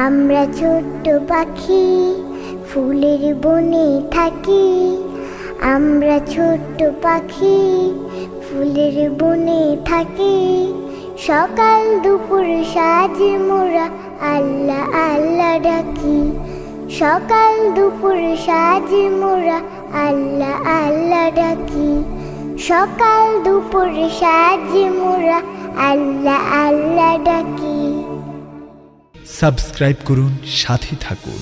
আমরা ছোট্ট পাখি ফুলের বনে থাকি। আমরা ছোট্ট পাখি ফুলের বনে থাকি। সকাল দুপুর সাঁঝ মোরা আল্লাহ আল্লাহ ডাকি। সকাল দুপুর সাঁঝ মোরা আল্লাহ আল্লাহ ডাকি। সকাল দুপুর সাঁঝ মোরা আল্লাহ আল্লাহ ডাকি। সাবস্ক্রাইব করুন, সাথে থাকুন।